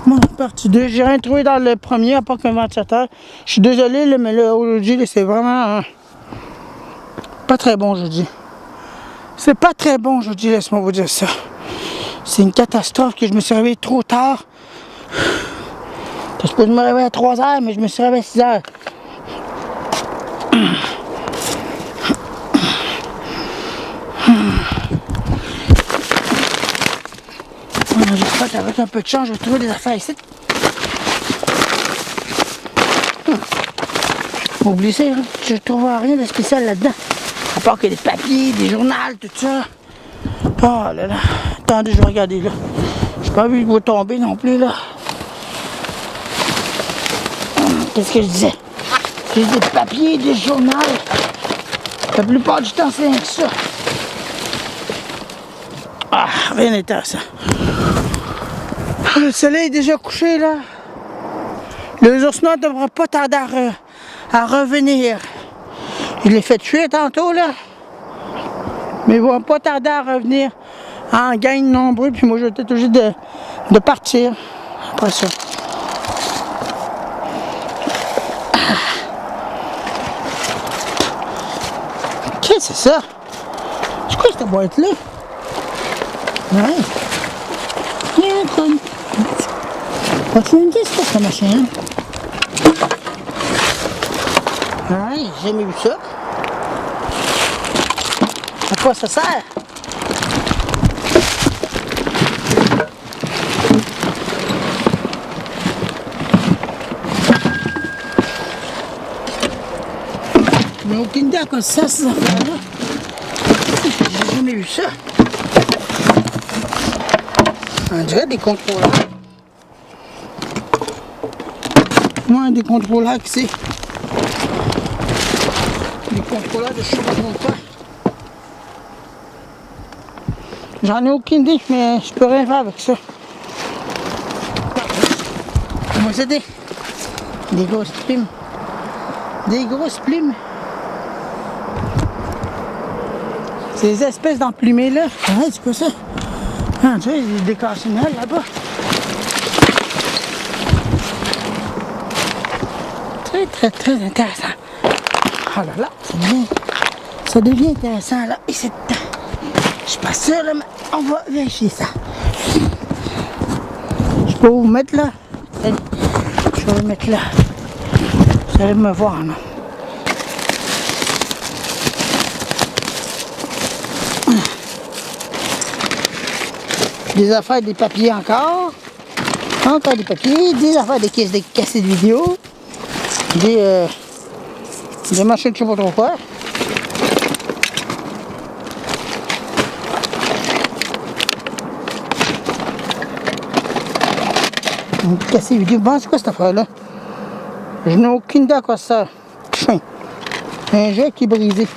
Moi, partie 2. J'ai rien trouvé dans le premier, à part qu'un ventilateur. Je suis désolé, là, mais là, aujourd'hui, c'est vraiment pas très bon aujourd'hui. C'est pas très bon aujourd'hui, laisse-moi vous dire ça. C'est une catastrophe que je me suis réveillé trop tard. Je peux me réveiller à 3 h, mais je me suis réveillé à 6 h. J'espère qu'avec un peu de chance, je vais trouver des affaires ici. Oubliez ça, je ne trouve rien de spécial là-dedans. À part que des papiers, des journaux, tout ça. Oh là là. Attendez, je vais regarder là. J'ai pas vu que vous tomber non plus là. Qu'est-ce que je disais? J'ai des papiers, des journaux. La plupart du temps, c'est rien que ça. Ah, rien d'intéressant. Le soleil est déjà couché là. Les ours noirs ne devraient pas tarder à revenir. Je l'ai fait tuer tantôt là. Mais ils ne vont pas tarder à revenir en gang nombreux. Puis moi je vais être obligé de partir après ça. Qu'est-ce que c'est ça? C'est quoi cette boîte là? Ouais. Il y a un con. As-tu une idée, c'est quoi cette machine? Ouais, j'ai jamais vu ça. À quoi ça sert? Je n'ai aucune idée à quoi ça sert, ces affaires-là. J'ai jamais vu ça. On dirait des contrôleurs. Ouais, des contrôleurs qui c'est. Des contrôleurs de je sais pas quoi. J'en ai aucune idée, mais je peux rien faire avec ça. Moi, c'est des grosses plumes. Des grosses plumes. Ces espèces d'emplumés là. Ouais, c'est quoi ça? Ah, tu vois, il y a des cassinelles là-bas. Très intéressant. Oh là là, ça devient intéressant là. Et c'est... Je suis pas sûr là, mais on va vérifier ça. Je peux vous mettre là. Allez, je vais vous mettre là. Vous allez me voir, non? Des affaires, des papiers encore. Encore des papiers. Des affaires, des caisses de cassettes vidéo. Des machines, je sais pas trop quoi. Une cassette vidéo. Bon, c'est quoi cette affaire-là? Je n'ai aucune idée à quoi ça sert. Un jet qui est brisé.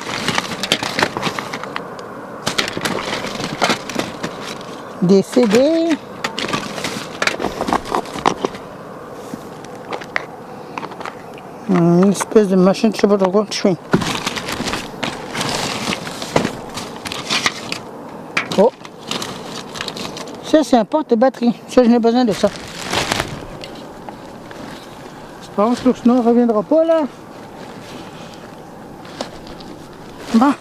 Des CD. Une espèce de machine, je sais pas trop quoi. Oh! Ça, c'est un porte-batterie. Ça, je n'ai besoin de ça. Je pense que sinon, on ne reviendra pas là. Bon,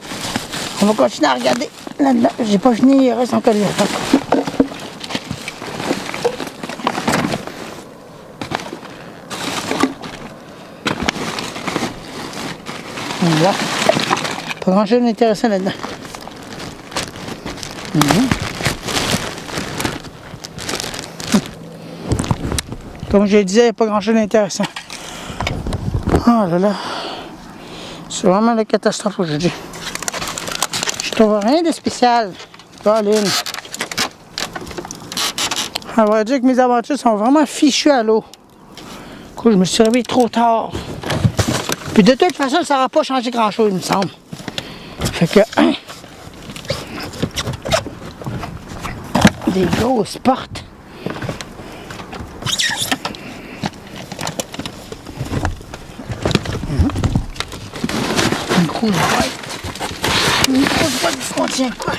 on va continuer à regarder là-dedans. J'ai pas fini, il reste encore des affaires. Voilà. Pas grand chose d'intéressant là-dedans. Comme je le disais, il n'y a pas grand chose d'intéressant. Oh là là. C'est vraiment la catastrophe aujourd'hui. Je trouve rien de spécial. Colin. On va dire que mes aventures sont vraiment fichues à l'eau. Du coup, je me suis réveillé trop tard. Puis de toute façon, ça n'aura pas changé grand-chose, il me semble. Fait que... Hein, des grosses portes. Une grosse boîte. Une grosse boîte qui contient quoi?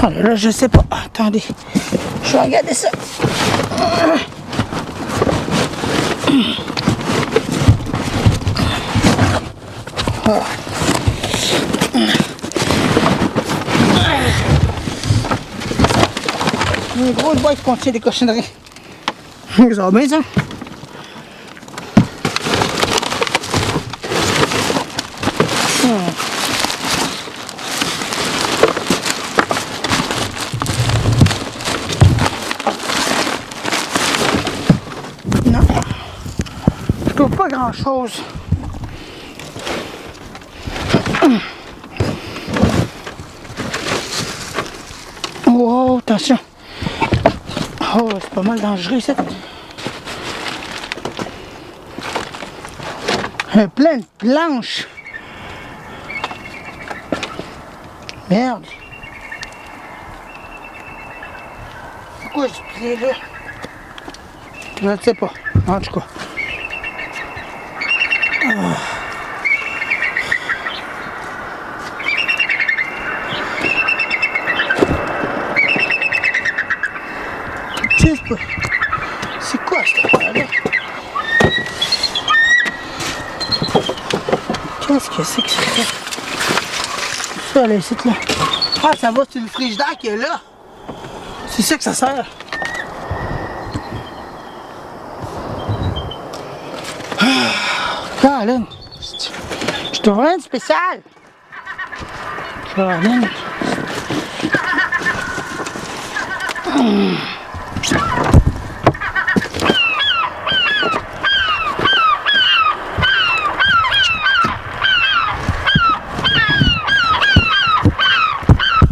Oh là là, je sais pas. Attendez. Je vais regarder ça. Une grosse boîte qui contient des cochonneries. Ça va bien ça? Non. Je trouve pas grand chose. Wow, attention. Oh, c'est pas mal dangereux ça. Plein de planches. Merde. Pourquoi je plais là? Je ne sais pas. En tout cas. Ah. C'est quoi cette affaire-là? Qu'est-ce que c'est que ça? Ça, là, ici, là. Ah, ça va, c'est le frigidaire qui est là. C'est ça que ça sert. Colin, je trouve rien de spécial. Colin.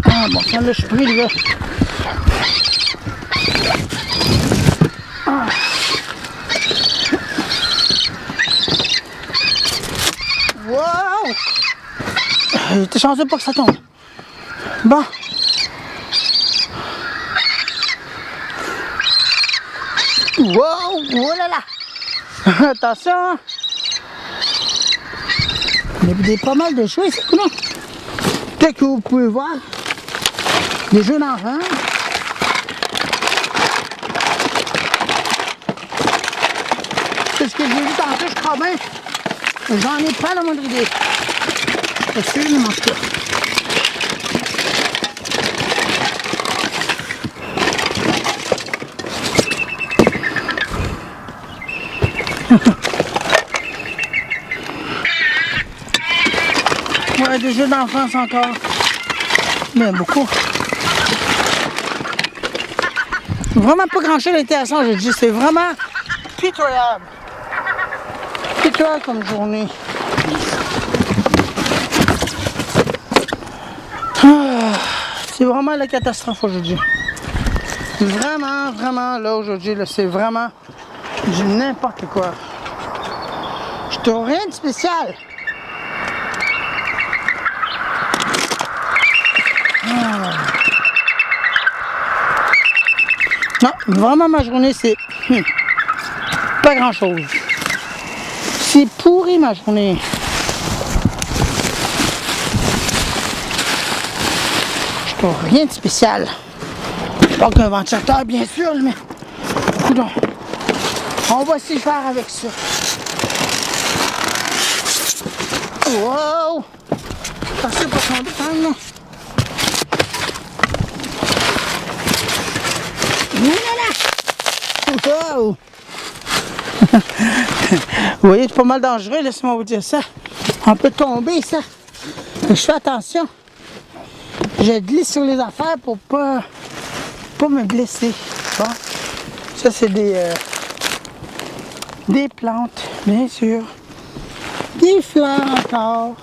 Ah bon, ça là, je suis pris, là. Ah. Wow! J'étais chanceux pas que ça tombe. Bon. Wow! Oh là là! Attention! Hein? Il y a pas mal de choses ici, non? Peut-être que vous pouvez voir des jeux d'enfants. C'est ce que j'ai vu tantôt, je crois bien. J'en ai pas la moindre idée. C'est sûr, il mange pas. Ouais, des jeux d'enfance encore. Mais beaucoup. Vraiment pas grand chose d'intéressant, je dis. C'est vraiment pitoyable. Pitoyable comme journée. Ah, c'est vraiment la catastrophe aujourd'hui. Vraiment, vraiment, là, aujourd'hui, c'est vraiment du n'importe quoi. Je trouve rien de spécial. Ah. Non, vraiment, ma journée, c'est pas grand-chose. C'est pourri, ma journée. Je trouve rien de spécial. Pas qu'un ventilateur, bien sûr, mais coudonc. On va s'y faire avec ça. Wow! Ça c'est pas tomber quand même, non? Wow! Vous voyez, c'est pas mal dangereux, laissez-moi vous dire ça. On peut tomber, ça. Mais je fais attention. Je glisse sur les affaires pour pas me blesser. Bon. Ça, c'est des plantes, bien sûr. Des fleurs encore.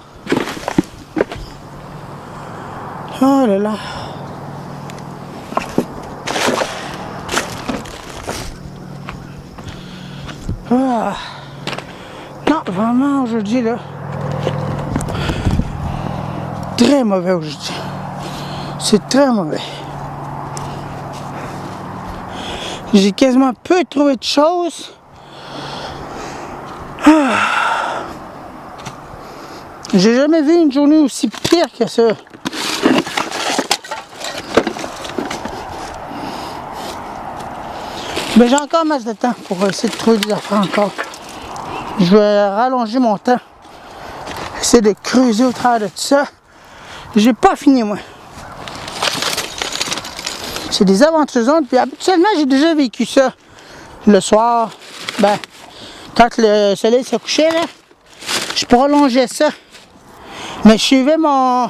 Oh là là. Ah. Non, vraiment aujourd'hui là, très mauvais aujourd'hui. C'est très mauvais. J'ai quasiment peu trouvé de choses. Ah. J'ai jamais vu une journée aussi pire que ça. Mais j'ai encore masse de temps pour essayer de trouver des affaires encore. Je vais rallonger mon temps. J'essaie de creuser au travers de ça. J'ai pas fini, moi. C'est des aventures, puis habituellement, j'ai déjà vécu ça. Le soir, ben, quand le soleil se couchait, là, je prolongeais ça. Mais je suivais mon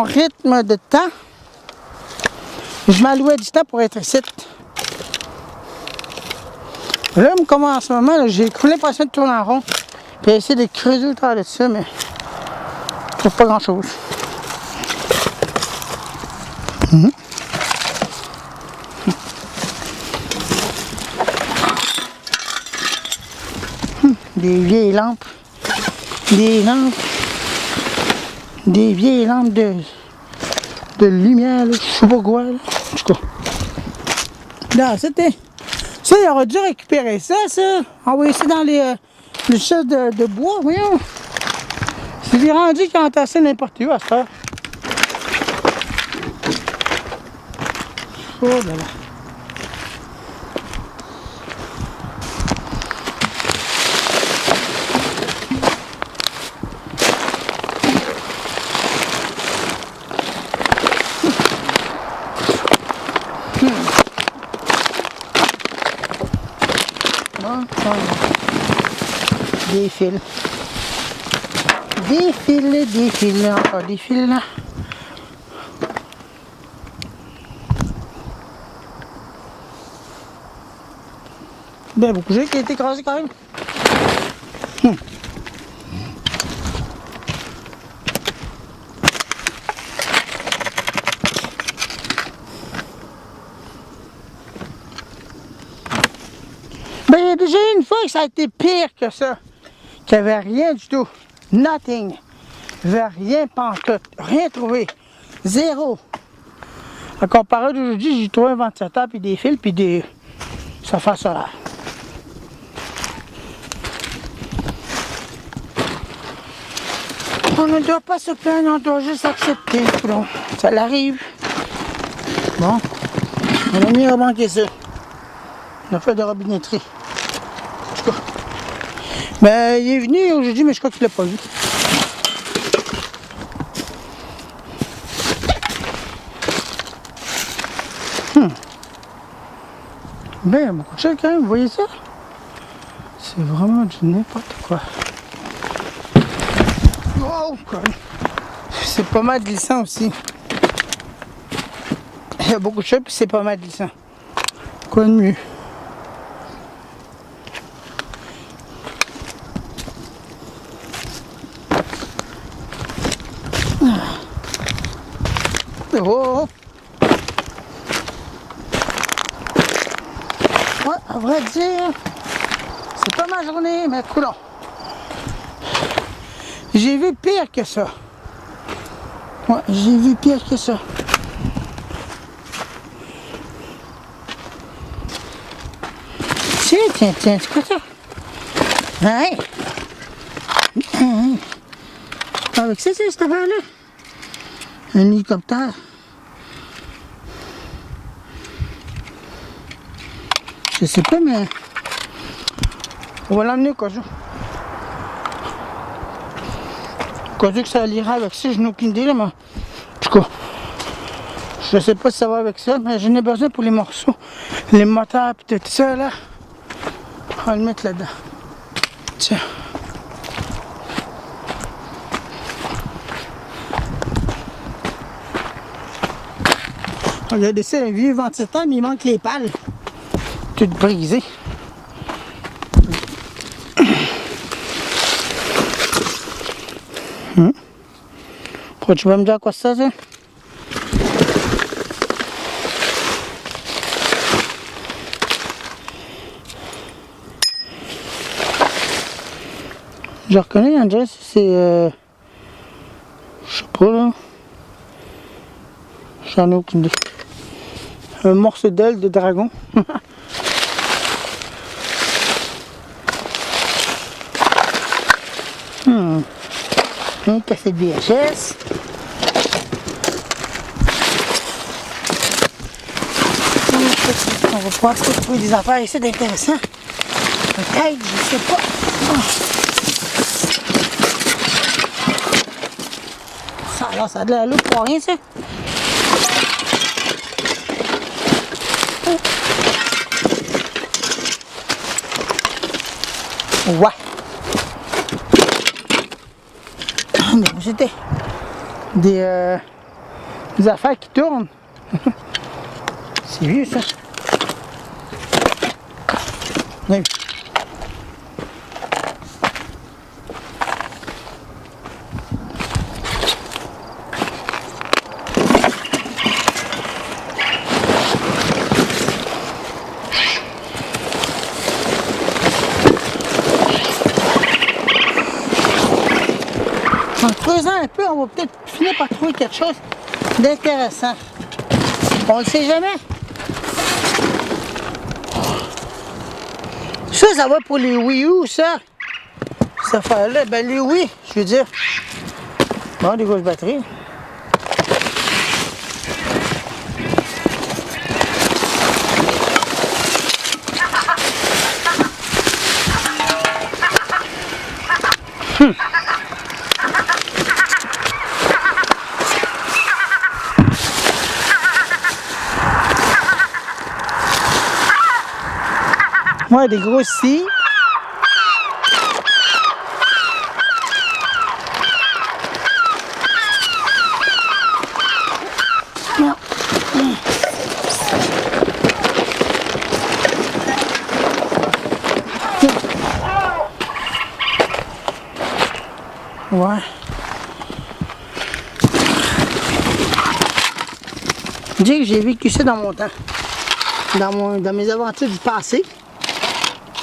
rythme de temps. Je m'allouais du temps pour être ici. Là, comme en ce moment, j'ai l'impression de tourner en rond. Puis essayer de creuser au travers de ça, mais je trouve pas grand chose. Des vieilles lampes. Des vieilles lampes de lumière, là, je sais pas quoi. Là. En tout cas. Là, c'était. Ça, il aurait dû récupérer ça, ça. Envoyer ça dans les chaises de bois, voyons. C'est rendu qu'ils ont entassé n'importe où à cette heure. Oh là là. Des fils. Des fils, encore des fils là. Ben, beaucoup de gens qui a été écrasé quand même. Ben, il y a déjà une fois que ça a été pire que ça. Qu'il n'y avait rien du tout. Nothing. Il n'y avait rien pantoute. Rien trouvé. Zéro. À comparer d'aujourd'hui, j'ai trouvé un ventilateur, puis des fils, puis des surfaces solaires. On ne doit pas se plaindre, on doit juste accepter. Bon, ça l'arrive. Bon, on a mis à manquer ça. On a fait de robinetterie. Mais il est venu aujourd'hui, mais je crois qu'il ne l'a pas vu. Ben, il y a beaucoup de choses quand même, vous voyez ça? C'est vraiment du n'importe quoi. Wow, quoi. C'est pas mal glissant aussi. Il y a beaucoup de choses, puis c'est pas mal glissant. Quoi de mieux? Oh! Ouais, à vrai dire, c'est pas ma journée, mais coulons. J'ai vu pire que ça. Ouais, j'ai vu pire que ça. Tiens, c'est quoi ça? Hein? Avec ça, c'est cette affaire-là. Un hélicoptère. Je sais pas, mais on va l'emmener au cas où. Au cas où que ça ira avec ça, je n'ai aucune idée, là, mais en tout cas, je sais pas si ça va avec ça, mais j'en ai besoin pour les morceaux, les moteurs et tout ça, là. On va le mettre là-dedans. Tiens. Regardez ça, un vieux ventilateur, mais il manque les pales. Toutes brisées. Pourquoi tu vas me dire à quoi ça, ça? Je reconnais, André, c'est... je sais pas, là. J'en ai aucune idée. Un morceau d'aile de dragon. Un café de VHS. On va pouvoir trouver des affaires ici d'intéressant. Peut-être, je sais pas. Alors, ça a de la loupe pour rien, ça. Ouais. C'était des affaires qui tournent. C'est vieux, ça. Oui. En creusant un peu, on va peut-être finir par trouver quelque chose d'intéressant. On ne sait jamais. Ça va pour les Wii U, ça. Cette affaire-là, ben les Wii, je veux dire. Bon, des grosses batteries. Ouais, des grosses scies. Ouais. Je dis que j'ai vécu ça dans mon temps. Dans mes aventures du passé.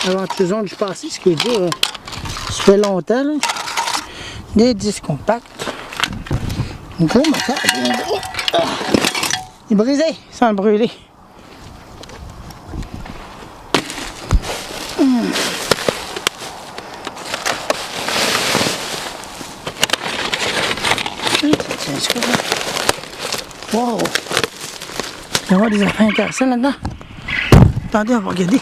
Aventures du passé, ce qui veut dire, ça fait longtemps, là. Des disques compacts. Un gros moteur. Il est brisé, sans le brûler. Wow! Il va y avoir des affaires intéressantes là-dedans. Attendez, on va regarder.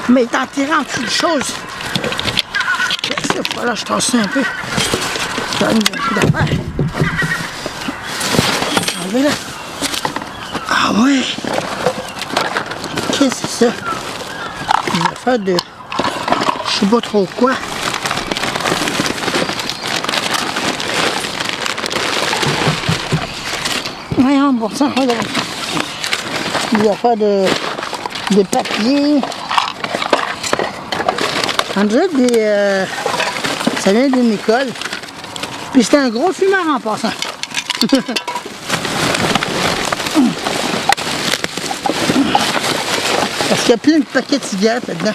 Mais t'en tirant en dessous de choses. Voilà, je tasse ça un peu. Ça va nous donner d'affaires. Enlevez là. Ah ouais! Qu'est-ce que c'est ça? Une affaire de... je sais pas trop quoi. Voyons, bon sang, regarde. Des affaires de papier. On dirait des... ça vient d'une école. Puis c'était un gros fumeur en passant. Parce qu'il y a plein de paquets de cigarettes là-dedans.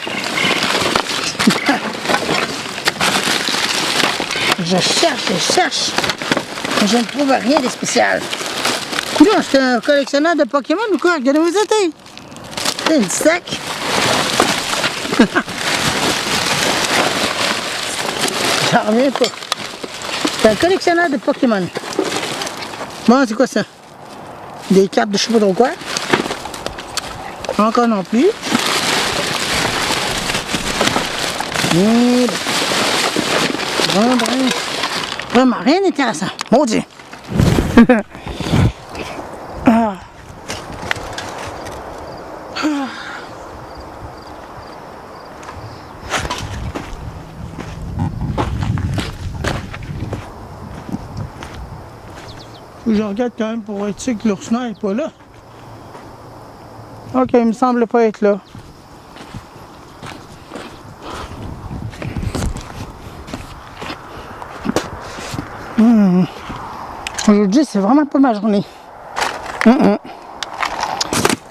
Je cherche. Mais je ne trouve rien de spécial. Coudonc, c'est un collectionneur de Pokémon ou quoi? Regardez-vous ça, c'est une sac. J'en reviens pas. C'est un collectionneur de Pokémon. Bon, c'est quoi ça? Des cartes de je sais pas trop quoi. Encore non plus. Et... vraiment rien d'intéressant. Maudit. Ah. Je regarde quand même pour être sûr que l'ours noir n'est pas là. Ok, il me semble pas être là. Aujourd'hui, c'est vraiment pas ma journée.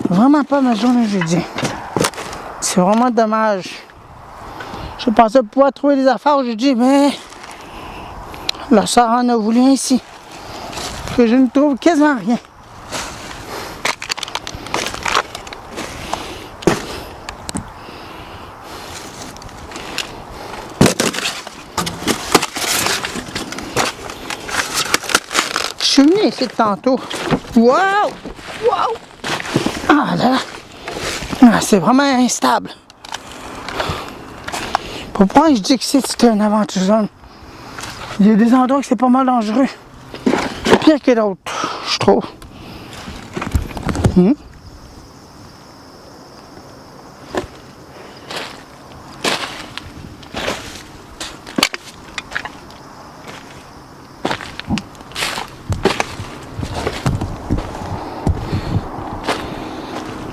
Vraiment pas ma journée aujourd'hui. C'est vraiment dommage. Je pensais pouvoir trouver des affaires aujourd'hui, mais la sœur en a voulu ainsi. Que je ne trouve quasiment rien. Je suis venu ici tantôt. Wow! Wow! Ah là là! Ah, c'est vraiment instable. Pourquoi je dis que c'est un aventure zone? Il y a des endroits que c'est pas mal dangereux. Pire que d'autres, je trouve.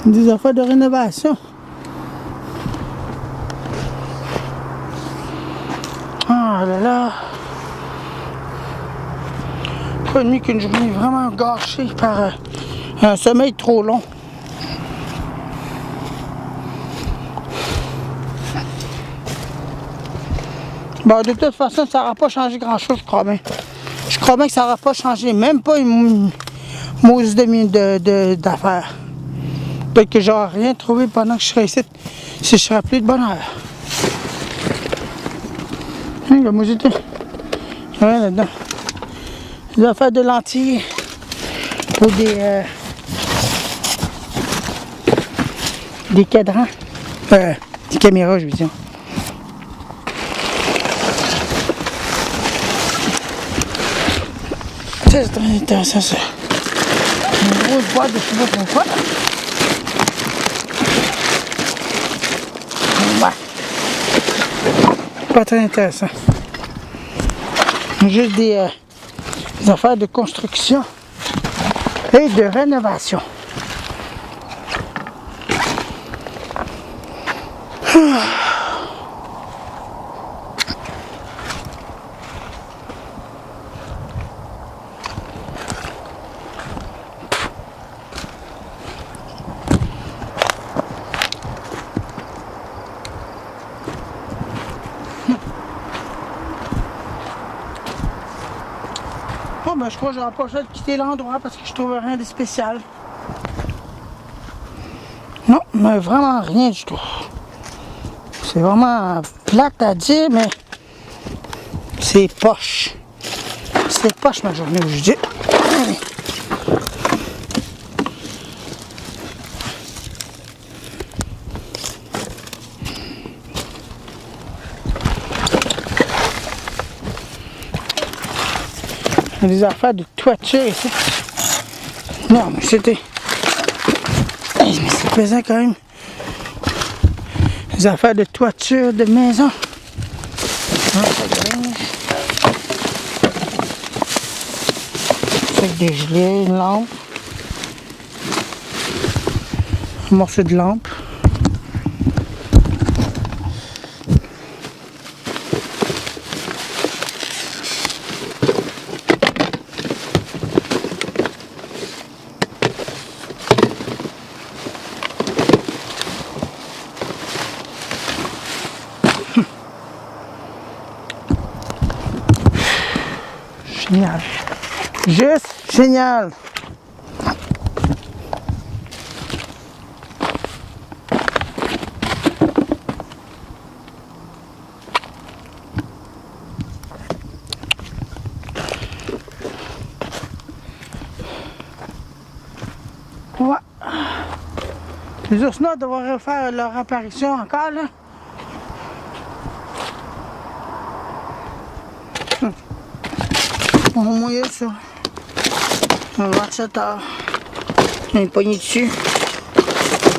Des affaires de rénovation. Ah là là. Pas de nuit qu'une journée vraiment gâchée par un sommeil trop long. Bon, de toute façon, ça n'aura pas changé grand-chose, je crois bien. Je crois bien que ça n'aura pas changé, même pas une mousse d'affaires. Peut-être que j'aurais rien trouvé pendant que je serais ici, si je serais plus de bonne heure. La mousette. Ouais, là-dedans. Des affaires de lentilles. Ou des cadrans. Des caméras, je veux dire. C'est très intéressant, ça. Une grosse boîte de je sais pas pourquoi. Pas très intéressant. Juste des affaires de construction et de rénovation. Bon, ben, je crois que j'aurais pas le choix de quitter l'endroit parce que je trouve rien de spécial. Non, mais vraiment rien du tout. C'est vraiment plate à dire, mais c'est poche. C'est poche ma journée aujourd'hui. Allez. Des affaires de toiture ici. Non, mais c'était... Mais c'est pesant quand même. Des affaires de toiture de maison. Avec des gelées, une lampe. Un morceau de lampe. Génial. Juste génial. Ouais. Les ours noirs devraient refaire leur apparition encore là. On va mouiller ça. On va voir ça tard. On est pogné dessus.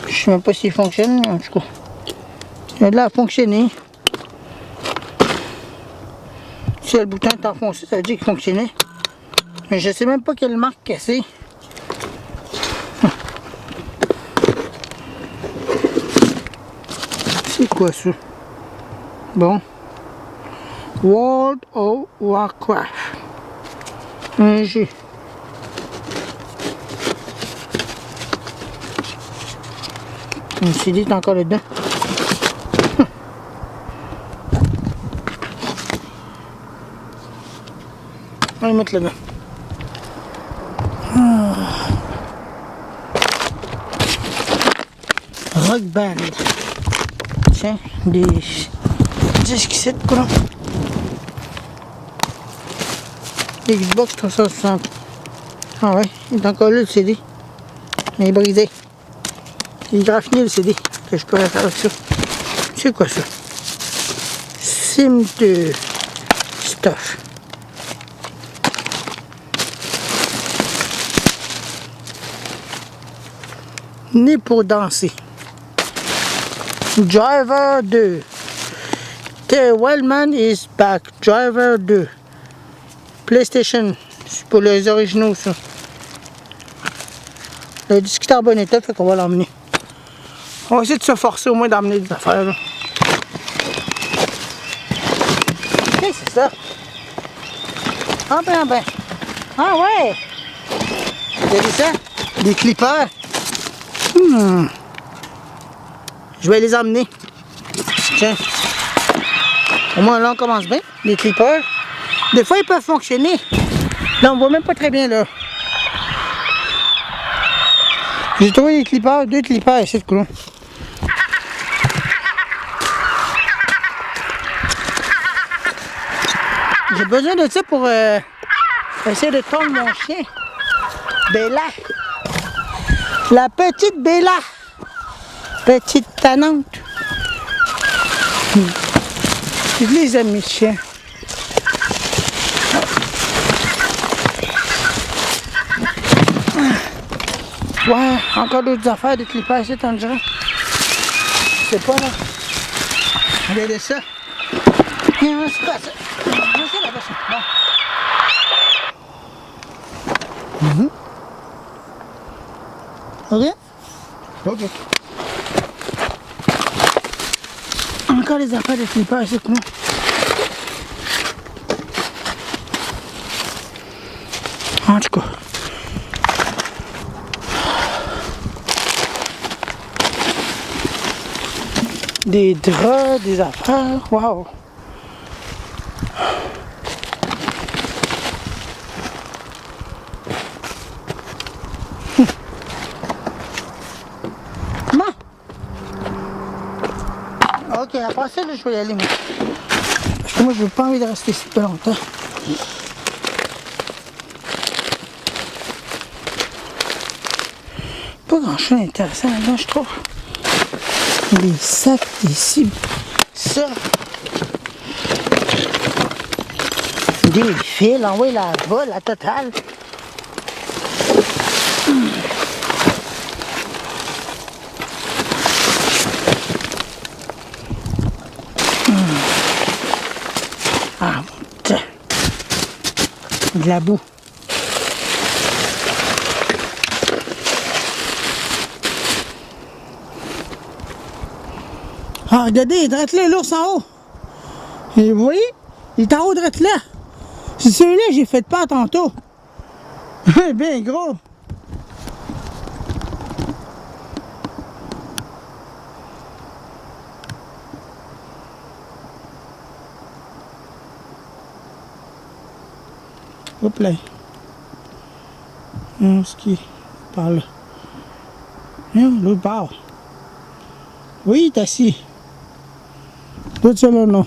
Je sais même pas s'il fonctionne, mais en tout cas. Il a de l'air à fonctionner. Si le bouton est enfoncé, ça veut dire qu'il fonctionnait. Mais je sais même pas quelle marque que c'est. C'est quoi ça? Bon. World of Warcraft. Un G. Le CD est encore là-dedans. On va le mettre là-dedans. Rock Band. Tiens, des disques ici, quoi. Xbox 360. Ah ouais, il est encore là le CD. Il est brisé. Il est graffiné le CD. Que je pourrais faire avec ça. C'est quoi ça? de stuff. Né pour danser. Driver 2. The Wildman is back. Driver 2. PlayStation. C'est pour les originaux, ça. Le disque est en bon état, fait qu'on va l'emmener. On va essayer de se forcer au moins d'emmener des affaires, là. Qu'est-ce que c'est ça? Ah ben. Ah ouais! Vous avez ça? Des clippers. Je vais les emmener. Tiens. Au moins là on commence bien. Les clippers. Des fois ils peuvent fonctionner. Là on voit même pas très bien là. J'ai trouvé des clippers, 2 clippers ici de coulon. J'ai besoin de ça pour essayer de tondre mon chien. Bella. La petite Bella. Petite tannante. Je les aime mes chiens. Ouais, encore d'autres affaires, des clippers ici, t'en dirais. Je sais pas là. Regardez ça. Non, c'est pas ça. Non, c'est là-bas ça. Bon. Ok? Ok. Encore les affaires de clippers ici, comment? En tout cas. Des draps, des affaires, waouh! Comment? Ok, après ça, là, je vais y aller, moi. Parce que moi, je n'ai pas envie de rester ici plus longtemps. Pas grand-chose d'intéressant là-dedans, je trouve. Des sacs, des cibles, ça. Des fils, envoyer là-bas, la totale. Ah, mon Dieu. De la boue. Ah, regardez, il est là, l'ours en haut. Et vous voyez? Il est en haut, drette là. C'est celui-là que j'ai fait pas tantôt. Bien gros. Hop là. Ce qui par là. L'autre part. Oui, il est assis. Tout ça là, non.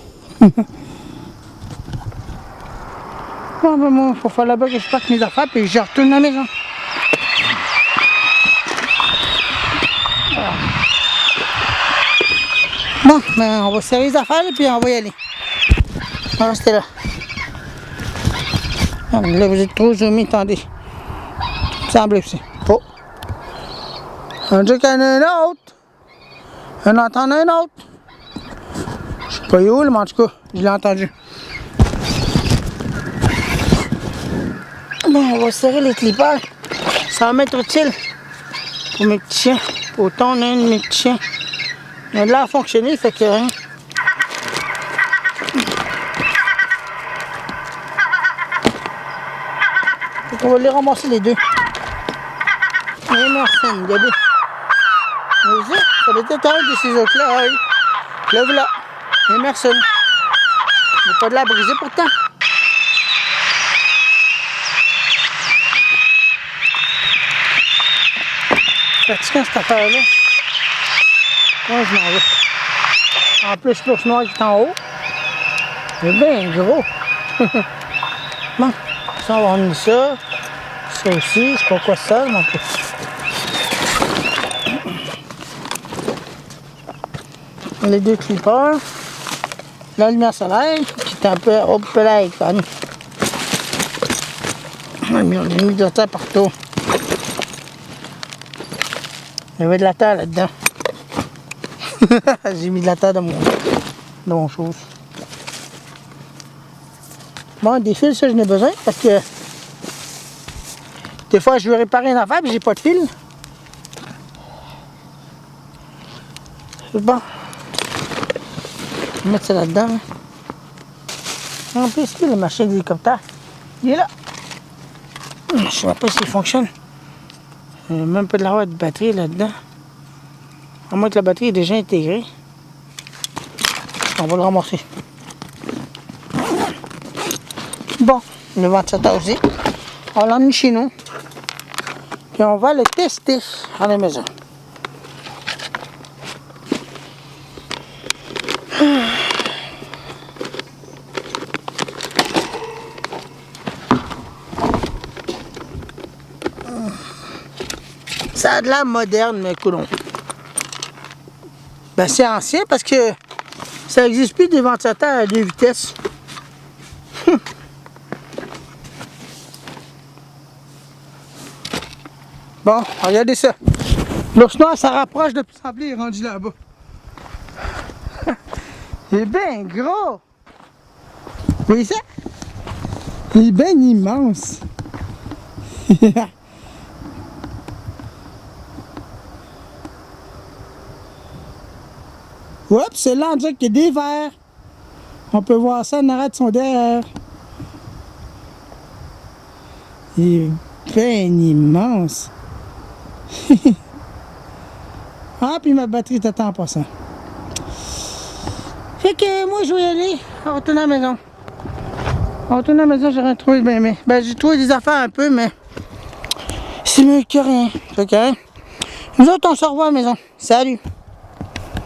Bon, ben moi, il faut faire là-bas que je passe mes affaires puis je retourne à la maison. Voilà. Bon, ben on va serrer les affaires et puis on va y aller. On va rester là. Ah, là, vous êtes trop zoomé, attendez. Il me semble aussi. Oh! On dit qu'il y en a un autre. On entend un autre. Je sais pas où, mais en tout cas, je l'ai entendu. Bon, on va serrer les clippers. Ça va m'être utile pour mes petits chiens. Pour tondre un de mes petits chiens. Il a de l'air à fonctionner, fait que rien. Fait qu'on va les ramasser les deux. Et merci, regardez. Vous voyez, ça doit être un de ces autres-là. Là, voilà. Emerson. Il n'y a pas de la briser pourtant. Fatigant cette affaire-là. Moi, je m'en vais. En plus, l'ours noir qui est en haut. Il est bien gros. Bon, ça, on va emmener ça. Ça aussi, je sais pas quoi ça, mais en tout cas. Les deux clippers. la lumière solaire qui est un peu au play comme. J'ai mis de la terre partout. Il y avait de la terre là-dedans. J'ai mis de la terre dans mon chose. Bon, des fils, ça, j'en ai besoin parce que des fois, je veux réparer une affaire et j'ai pas de fil. C'est bon. Je vais mettre ça là-dedans. En plus, le machin d'hélicoptère, il est là. Je ne sais pas s'il fonctionne. Il n'y a même pas de la batterie là-dedans. À moins que la batterie est déjà intégrée. On va le ramasser. Bon, le ventilateur aussi. On l'a emmené chez nous. Puis on va le tester à la maison. Ça a de l'air moderne, mais coulons. Ben, c'est ancien parce que ça n'existe plus des ventilateurs à 2 vitesses. Bon, regardez ça. L'ours noir, ça rapproche de plus en plus, il est rendu là-bas. Il est bien gros. Vous voyez ça? Il est bien immense. Oups, c'est là, on dirait qu'il y a des vers. On peut voir ça en arrière de son derrière. Il est bien immense. Ah, puis ma batterie t'attend pas ça. Fait que moi, je vais y aller. On retourne à la maison. On retourne à la maison, j'ai rien trouvé. Ben, j'ai trouvé des affaires un peu, mais c'est mieux que rien. Fait que, nous autres, on se revoit à la maison. Salut!